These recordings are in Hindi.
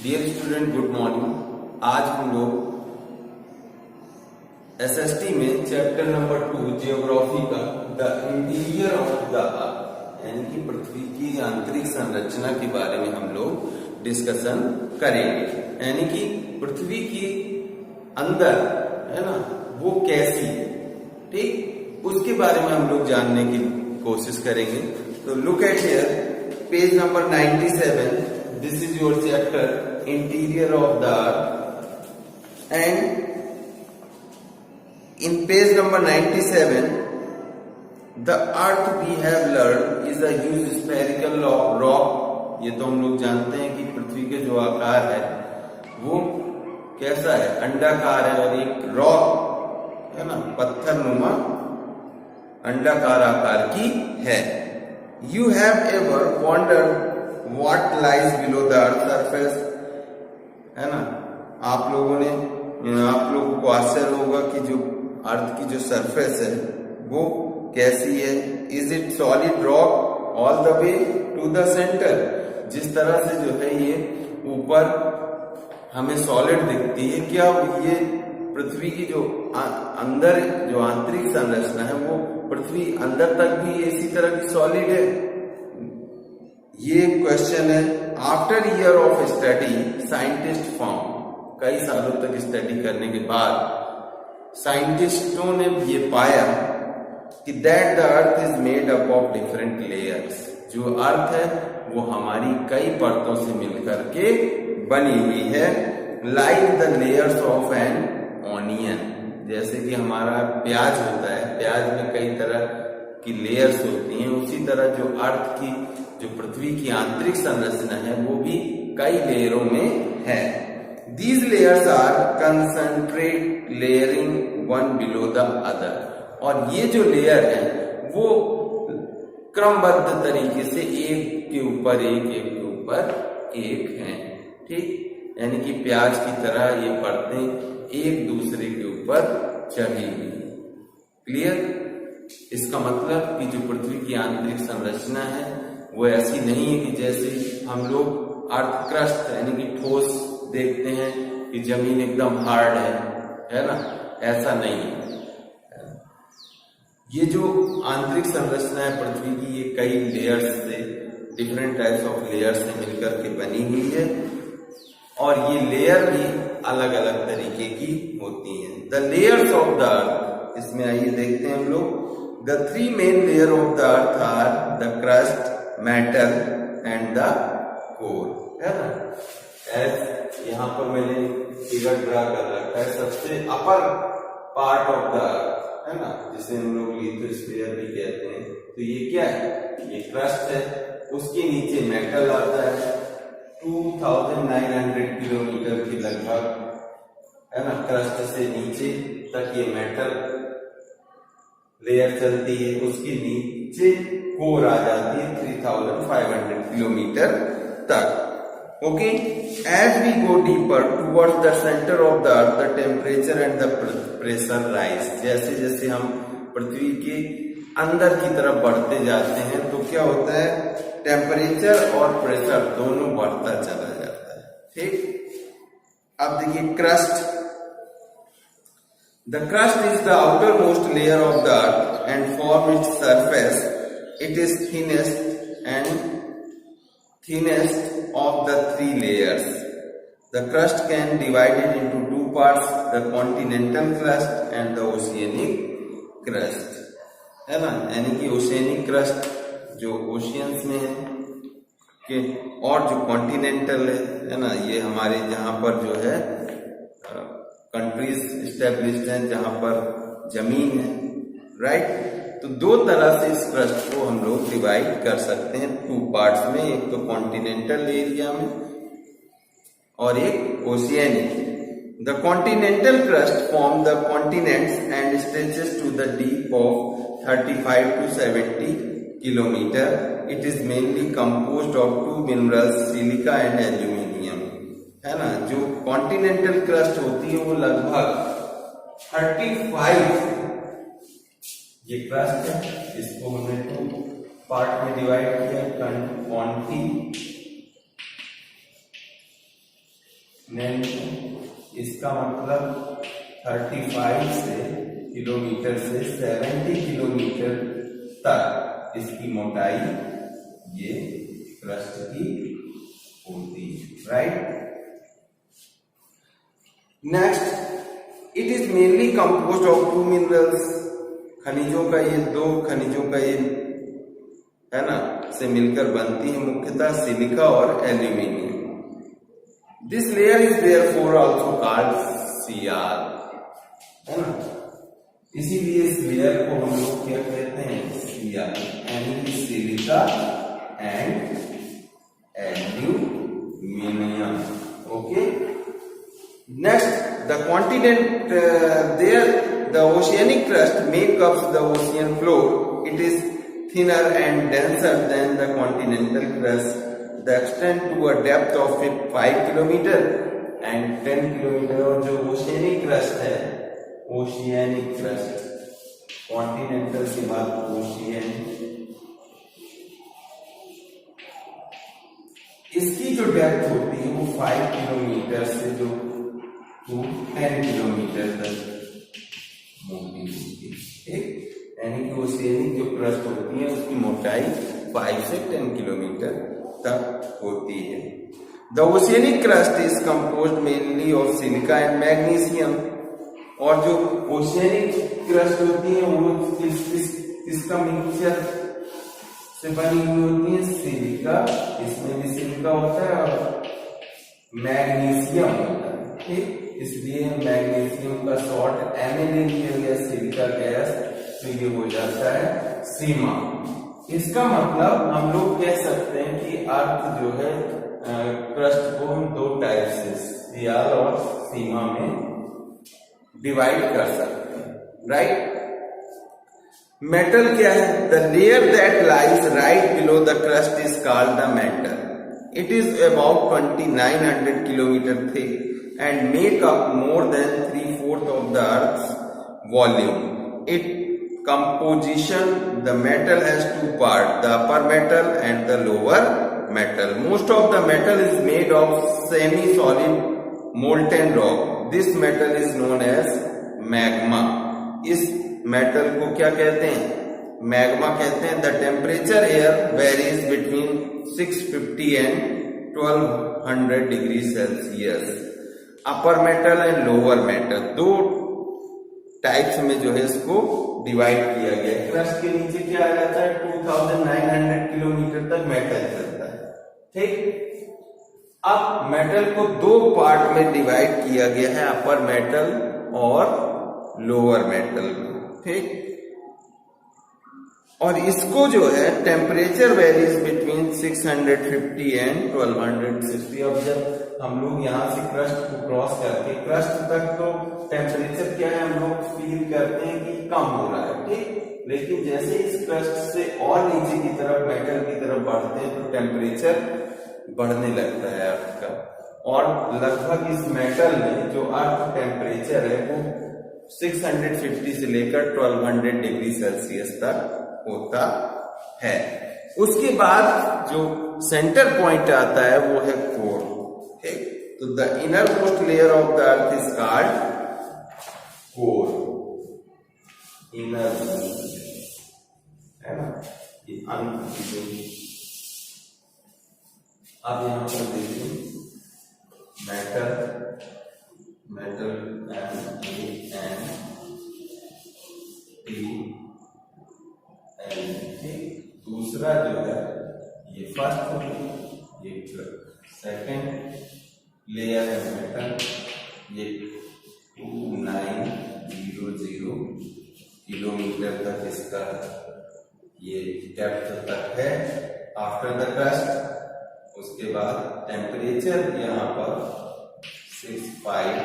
Dear student, good morning. आज हम लोग एसएसटी में चैप्टर नंबर 2 जियोग्राफी का द इंटीरियर ऑफ द अर्थ यानी कि पृथ्वी की आंतरिक संरचना के बारे में हम लोग डिस्कशन करेंगे। यानी कि पृथ्वी के अंदर है ना वो कैसी है, ठीक, उसके बारे में हम लोग जानने की कोशिश करेंगे। तो look at here, page number 97। This is your chapter interior of the earth, and in page number 97 the earth we have learned is a huge spherical rock। ये तो हम लोग जानते हैं कि पृथ्वी के जो आकार है वो कैसा है, अंडाकार है, और एक रॉक है ना, पत्थर नुमा अंडाकार आकार की है। You have ever wondered what lies below the earth surface? है ना, आप लोगों को आश्चर्य होगा कि जो अर्थ की जो सरफेस है वो कैसी है। Is it solid rock all the way to the centre? जिस तरह से जो है ये ऊपर हमें सॉलिड दिखती है, क्या ये पृथ्वी की जो अंदर जो आंतरिक संरचना है वो पृथ्वी अंदर तक भी इसी तरह की सॉलिड है? ये क्वेश्चन है। After year of study scientist found, कई सालों तक स्टडी करने के बाद साइंटिस्टों ने ये पाया कि that the earth is made up of different layers. जो अर्थ है वो हमारी कई परतों से मिलकर के बनी हुई है। Like the layers of an onion, जैसे कि हमारा प्याज होता है, प्याज में कई तरह की लेयर्स होती हैं, उसी तरह जो अर्थ की जो पृथ्वी की आंतरिक संरचना है वो भी कई लेयरों में है। These layers are concentric layering one below the other। और ये जो लेयर है वो क्रमबद्ध तरीके से एक के ऊपर एक, एक के ऊपर एक हैं, ठीक। यानी कि प्याज की तरह ये परतें एक दूसरे के ऊपर चढ़ी हुई। क्लियर? इसका मतलब कि जो पृथ्वी की आंतरिक संरचना है वो ऐसी नहीं है कि जैसे हम लोग अर्थ क्रस्ट यानी कि ठोस देखते हैं कि जमीन एकदम हार्ड है ना, ऐसा नहीं है। ये जो आंतरिक संरचना है पृथ्वी की, ये कई लेयर्स से, डिफरेंट टाइप्स ऑफ लेयर्स से मिलकर के बनी हुई है, और ये लेयर भी अलग अलग तरीके की होती हैं। The layers of the earth, इसमें आइए देखते हैं हम लोग। The 3 main layer of the earth are the crust, metal and the core, है ना। यहाँ पर मैंने फिगर ड्रा कर रखा है। सबसे अपर पार्ट ऑफ द अर्थ है ना, जिसे हम लोग लिथोस्फीयर भी कहते हैं, तो ये क्या है, ये क्रस्ट है। उसके नीचे मेटल आता है, 2900 किलोमीटर की लगभग, है ना, क्रस्ट से नीचे तक ये मेटल लेयर चलती है। उसके नीचे कोर आ जाती है 3500 किलोमीटर तक। Okay, as we go deeper towards the centre of the earth the temperature and the pressure rise. जैसे जैसे हम पृथ्वी के अंदर की तरफ बढ़ते जाते हैं तो क्या होता है, टेम्परेचर और प्रेशर दोनों बढ़ता चला जाता है, ठीक। अब देखिए crust. The crust is the outer most layer of the earth and form its surface it is thinnest of the 3 layers. The crust can divided into 2 parts, the continental crust and the oceanic crust, है ना। यानी कि ओशियनिक क्रस्ट जो ओशियंस में है कि, और जो कॉन्टिनेंटल है ना, ये हमारे जहां पर जो है कंट्रीज स्टेब्लिश्ड हैं, जहां पर जमीन है, राइट। तो 2 तरह से इस क्रस्ट को हम लोग डिवाइड कर सकते हैं 2 पार्ट्स में, एक तो कॉन्टिनेंटल एरिया में और एक oceanic. The continental crust form the continents and stretches to the deep of 35 to 70 kilometre. It is mainly composed of 2 minerals, silica and aluminium, है ना। जो कॉन्टिनेंटल क्रस्ट होती है वो लगभग 35, ये क्रस्ट है, इसको हमने 2 पार्ट में डिवाइड किया, इसका मतलब 35 से किलोमीटर से 70 किलोमीटर तक इसकी मोटाई ये क्रस्ट की होती है, right. Next, it is mainly composed of 2 minerals. खनिजों का ये 2 खनिजों का ये है ना से मिलकर बनती है, मुख्यतः सिलिका और aluminium. This layer is therefore also called CR, है ना। इसीलिए इस लेयर को हम लोग क्या कहते हैं, सीआर, यानी silica and aluminium. Okay, next, the continent there the oceanic crust makes up the ocean floor. It is thinner and denser than the continental crust. The extent to a depth of 5 km and 10 km. और जो oceanic crust है, oceanic crust, continental के बाद ocean, इसकी जो डेप्थ होती है वो 5 किलोमीटर से जो 10 किलोमीटर तक मोटी होती है, यानी कि ओशियनिक जो क्रस्ट होती है उसकी मोटाई 5 से 10 किलोमीटर तक होती है। The oceanic crust is composed mainly of silica and magnesium. और जो ओशियनिक क्रस्ट होती है वो किसका मिक्सचर से बनी हुई होती है, सिलिका, इसमें भी सिलिका होता है और मैग्नीशियम होता है, ठीक। इसलिए मैग्नीशियम का शॉर्ट Na ले लिया गया, सिलिका गैस, तो ये हो जाता है सीमा। इसका मतलब हम लोग कह सकते हैं कि अर्थ जो है क्रस्ट को हम 2 टाइप से, सियाल और सीमा में डिवाइड कर सकते हैं, राइट। मेटल क्या है, the layer that lies right below the crust is called the metal. It is about 2900 kilometre thick and make up more than 3/4 of the Earth's volume. Its composition, the metal has 2 parts, the upper metal and the lower metal. Most of the metal is made of semi-solid molten rock. This metal is known as magma. इस metal को क्या कहते हैं, magma कहते हैं। The temperature here varies between 650 and 1200 degrees Celsius. Upper metal and lower metal, 2 types में जो है इसको डिवाइड किया गया है। क्रस्ट के नीचे क्या आ जाता है, 2900 किलोमीटर तक मेटल चलता है, ठीक। अब मेटल को 2 पार्ट में डिवाइड किया गया है, अपर मेटल और लोअर मेटल, ठीक। और इसको जो है टेम्परेचर वेरीज बिटवीन 650 एंड 1260। अब जब हम लोग यहाँ से क्रस्ट को क्रॉस करके क्रस्ट तक, तो टेम्परेचर क्या है, हम लोग फील करते हैं कि कम हो रहा है, ठीक। लेकिन जैसे इस क्रस्ट से और नीचे की तरफ, मेटल की तरफ बढ़ते हैं, तो टेम्परेचर बढ़ने लगता है अर्थ का। और लगभग इस मेटल में जो अर्थ टेम्परेचर है वो 650 से लेकर 1200 डिग्री सेल्सियस तक होता है। उसके बाद जो सेंटर पॉइंट आता है वो है कोर, ठीक। तो the inner most layer of the earth is called core, inner, है ना, ये अंत जो। अब यहां पर देखिए मेटल, मेटल दूसरा जो है ये फर्स्ट होगी, ये सेकंड लेयर है मेटल, ये 2900 किलोमीटर तक इसका ये डेप्थ तक है आफ्टर द क्रस्ट। उसके बाद टेम्परेचर यहाँ पर 65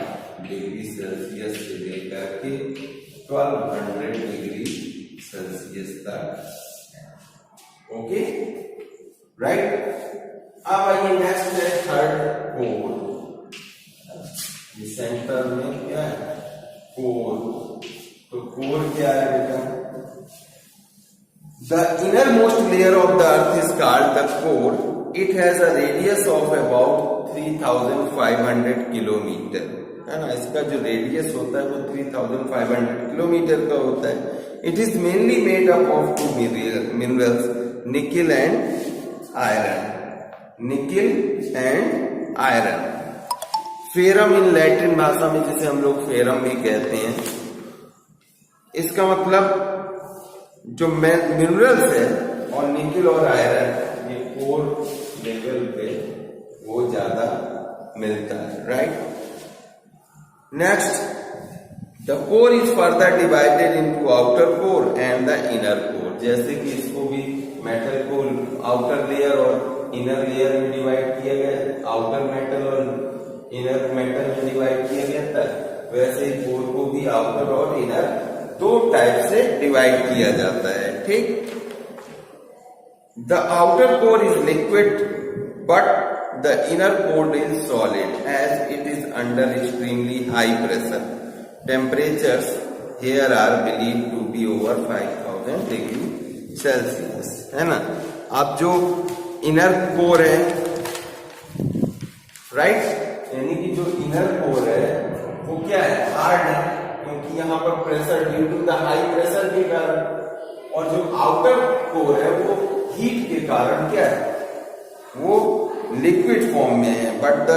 डिग्री सेल्सियस से लेकर के 1200 डिग्री सेल्सियस तक, ओके, राइट। अब आइए नेक्स्ट है थर्ड, कोर। ये सेंटर में क्या है, कोर। तो कोर क्या है बेटा, the inner most layer of the earth is called the core it has a radius of about 3500 kilometre, है ना। इसका जो रेडियस होता है वो 3500 किलोमीटर का होता है। It is mainly made up of 2 minerals, nickel and iron, nickel and iron. Ferrum in Latin भाषा में जिसे हम लोग फेरम भी कहते हैं, इसका मतलब जो मिनरल्स है और निकिल और आयरन ये कोर लेवल पे वो ज्यादा मिलता है, right. Next, the core is further divided into outer core and the inner core. जैसे कि इसको भी मेटल को आउटर लेयर और इनर लेयर में डिवाइड किया गया, आउटर मेटल और इनर मेटल में डिवाइड किया गया था, वैसे ही कोर को भी आउटर और इनर 2 टाइप से डिवाइड किया जाता है, ठीक। The outer core is liquid but the inner core is solid as it is under extremely high pressure. Temperatures here are believed to be over 5000 degree Celsius, है ना। अब जो इनर कोर है, राइट, यानी कि जो इनर कोर है वो क्या है, हार्ड है, क्योंकि यहाँ पर pressure due to the high pressure के कारण, और जो आउटर कोर है वो हीट के कारण क्या है, वो लिक्विड फॉर्म में है। But the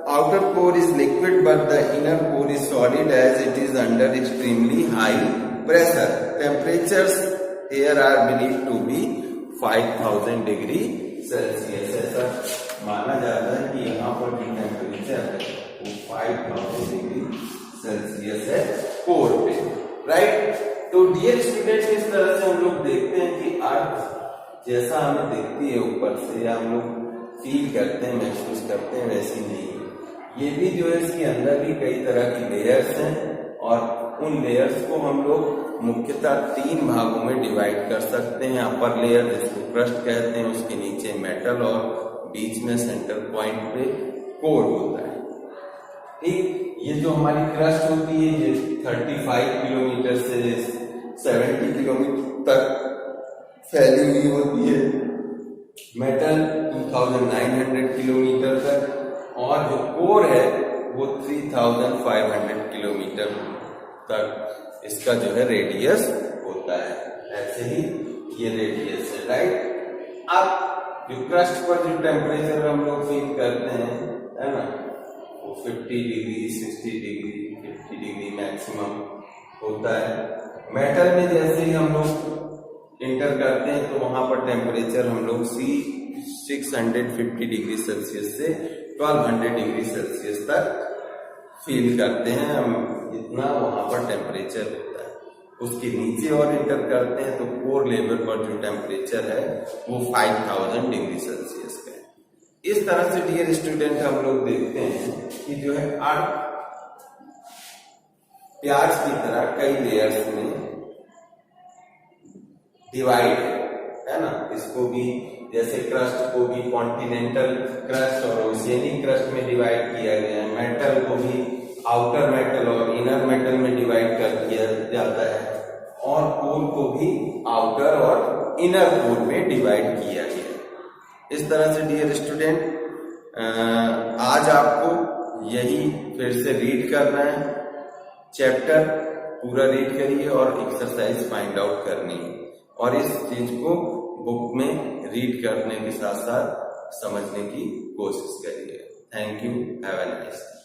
outer core is liquid but the inner core is solid as it is under extremely high pressure. Temperatures here are believed to be 5000 degree Celsius. ऐसा माना जाता है कि यहाँ पर जो टेम्परेचर है वो 5000 डिग्री सेल्सियस है कोर पे, राइट। तो डियर स्टूडेंट, इस तरह से हम लोग देखते हैं कि अर्थ जैसा हमें दिखती है ऊपर से, या हम लोग फील करते हैं, महसूस करते हैं, वैसी नहीं है। ये भी जो है इसके अंदर भी कई तरह की लेयर्स हैं, और उन लेयर्स को हम लोग मुख्यतः 3 भागों में डिवाइड कर सकते हैं। अपर लेयर जिसको क्रस्ट कहते हैं, उसके नीचे मेटल, और बीच में सेंटर पॉइंट पे कोर होता है, ठीक। ये जो हमारी क्रस्ट होती है ये 35 किलोमीटर से 70 किलोमीटर तक फैली हुई होती है, मेटल 2900 किलोमीटर तक, और जो कोर है वो 3500 किलोमीटर तक इसका जो है रेडियस होता है। ऐसे ही ये रेडियस है, राइट। अब जो क्रस्ट पर जो टेम्परेचर हम लोग फील करते हैं, है ना, वो 50 डिग्री, 60 डिग्री, 50 डिग्री मैक्सिमम होता है। मेटल में जैसे ही हम लोग इंटर करते हैं तो वहां पर टेम्परेचर हम लोग 650 डिग्री सेल्सियस से 1200 डिग्री सेल्सियस तक फील करते हैं हम, इतना वहां पर टेम्परेचर होता है। उसके नीचे और इंटर करते हैं तो कोर लेवल पर जो टेम्परेचर है वो 5000 डिग्री सेल्सियस का है। इस तरह से डियर स्टूडेंट हम लोग देखते हैं कि जो है अर्थ प्याज की तरह कई लेयर्स में डिवाइड है ना। इसको भी जैसे क्रस्ट को भी कॉन्टिनेंटल क्रस्ट और ओशियनिक क्रस्ट में डिवाइड किया गया है, मेटल को भी आउटर मेटल और इनर मेटल में डिवाइड कर दिया जाता है, और कोर को भी आउटर और इनर कोर में डिवाइड किया गया है। इस तरह से डियर स्टूडेंट आज आपको यही फिर से रीड करना है, चैप्टर पूरा रीड करिए और एक्सरसाइज फाइंड आउट करनी है, और इस चीज को बुक में रीड करने के साथ साथ समझने की कोशिश करिए। Thank you, have a nice day.